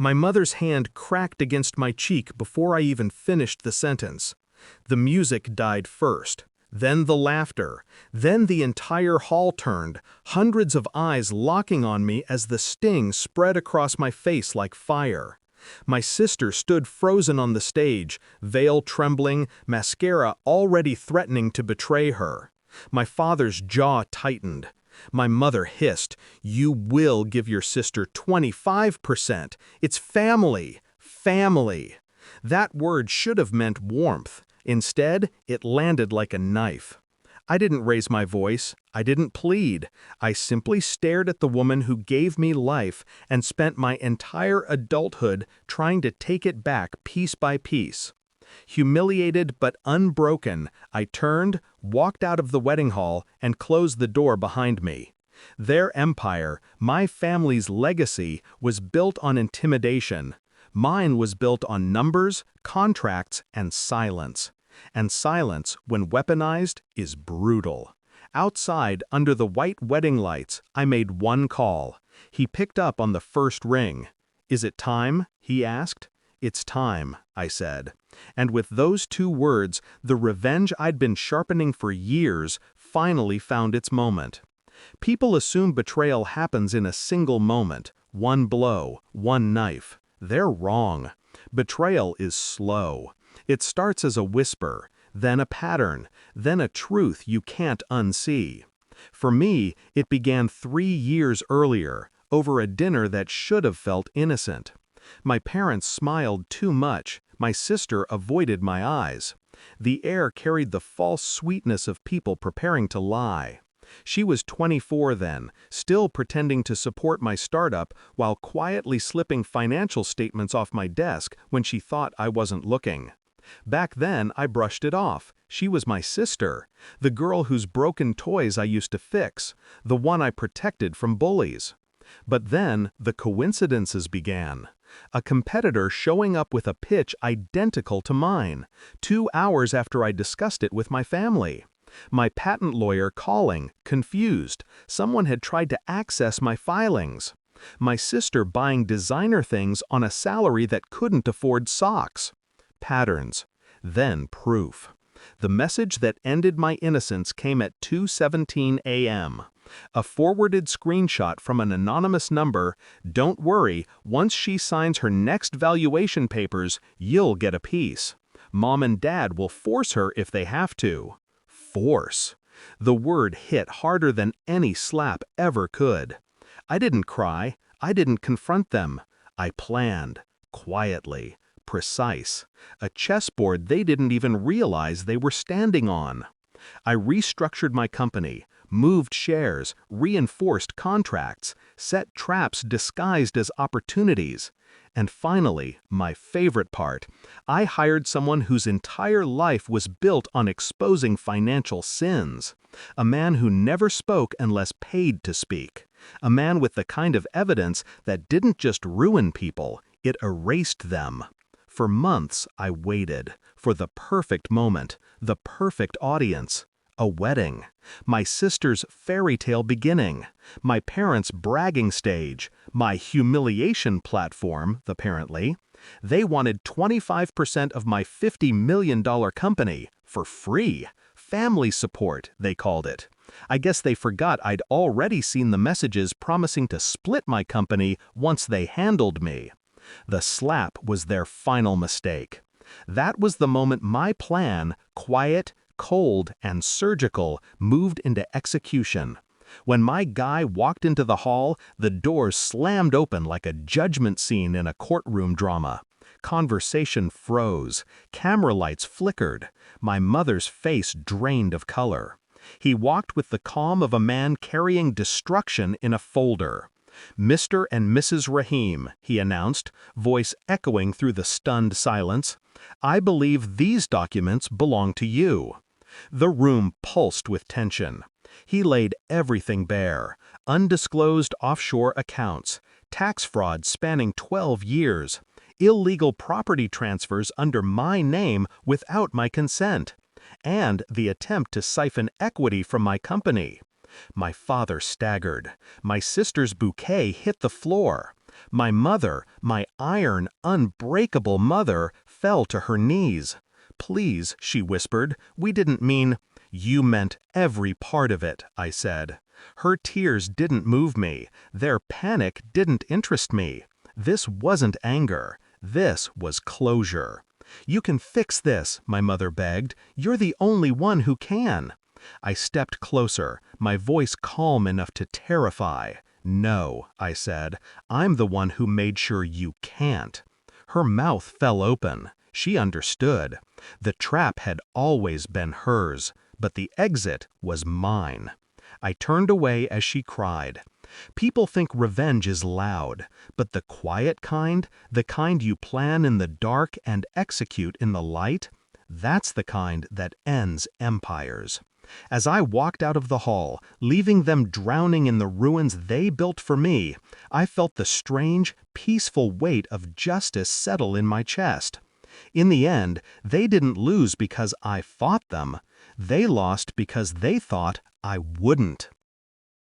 My mother's hand cracked against my cheek before I even finished the sentence. The music died first, then the laughter, then the entire hall turned, hundreds of eyes locking on me as the sting spread across my face like fire. My sister stood frozen on the stage, veil trembling, mascara already threatening to betray her. My father's jaw tightened. My mother hissed, "You will give your sister 25%. It's family. Family." That word should have meant warmth. Instead, it landed like a knife. I didn't raise my voice. I didn't plead. I simply stared at the woman who gave me life and spent my entire adulthood trying to take it back piece by piece. Humiliated but unbroken, I turned, walked out of the wedding hall, and closed the door behind me. Their empire, my family's legacy, was built on intimidation. Mine was built on numbers, contracts, and silence. And silence, when weaponized, is brutal. Outside, under the white wedding lights, I made one call. He picked up on the first ring. "Is it time?" he asked. "It's time," I said. And with those two words, the revenge I'd been sharpening for years finally found its moment. People assume betrayal happens in a single moment, one blow, one knife. They're wrong. Betrayal is slow. It starts as a whisper, then a pattern, then a truth you can't unsee. For me, it began 3 years earlier, over a dinner that should have felt innocent. My parents smiled too much. My sister avoided my eyes. The air carried the false sweetness of people preparing to lie. She was 24 then, still pretending to support my startup while quietly slipping financial statements off my desk when she thought I wasn't looking. Back then, I brushed it off. She was my sister, the girl whose broken toys I used to fix, the one I protected from bullies. But then, the coincidences began. A competitor showing up with a pitch identical to mine, 2 hours after I discussed it with my family. My patent lawyer calling, confused. Someone had tried to access my filings. My sister buying designer things on a salary that couldn't afford socks. Patterns. Then proof. The message that ended my innocence came at 2:17 a.m. A forwarded screenshot from an anonymous number. "Don't worry, once she signs her next valuation papers, you'll get a piece. Mom and Dad will force her if they have to." Force. The word hit harder than any slap ever could. I didn't cry. I didn't confront them. I planned. Quietly. Precise. A chessboard they didn't even realize they were standing on. I restructured my company, moved shares, reinforced contracts, set traps disguised as opportunities. And finally, my favorite part, I hired someone whose entire life was built on exposing financial sins. A man who never spoke unless paid to speak. A man with the kind of evidence that didn't just ruin people, it erased them. For months, I waited for the perfect moment, the perfect audience. A wedding. My sister's fairy tale beginning. My parents' bragging stage. My humiliation platform, apparently. They wanted 25% of my $50 million company, for free. Family support, they called it. I guess they forgot I'd already seen the messages promising to split my company once they handled me. The slap was their final mistake. That was the moment my plan, quiet, cold, and surgical, moved into execution. When my guy walked into the hall, the doors slammed open like a judgment scene in a courtroom drama. Conversation froze. Camera lights flickered. My mother's face drained of color. He walked with the calm of a man carrying destruction in a folder. "Mr. and Mrs. Rahim," he announced, voice echoing through the stunned silence. "I believe these documents belong to you." The room pulsed with tension. He laid everything bare. Undisclosed offshore accounts, tax fraud spanning 12 years, illegal property transfers under my name without my consent, and the attempt to siphon equity from my company. My father staggered. My sister's bouquet hit the floor. My mother, my iron, unbreakable mother, fell to her knees. "Please," she whispered, "we didn't mean—" "You meant every part of it," I said. Her tears didn't move me. Their panic didn't interest me. This wasn't anger. This was closure. "You can fix this," my mother begged. "You're the only one who can." I stepped closer, my voice calm enough to terrify. "No," I said, "I'm the one who made sure you can't." Her mouth fell open. She understood. The trap had always been hers, but the exit was mine. I turned away as she cried. People think revenge is loud, but the quiet kind, the kind you plan in the dark and execute in the light, that's the kind that ends empires. As I walked out of the hall, leaving them drowning in the ruins they built for me, I felt the strange, peaceful weight of justice settle in my chest. In the end, they didn't lose because I fought them. They lost because they thought I wouldn't.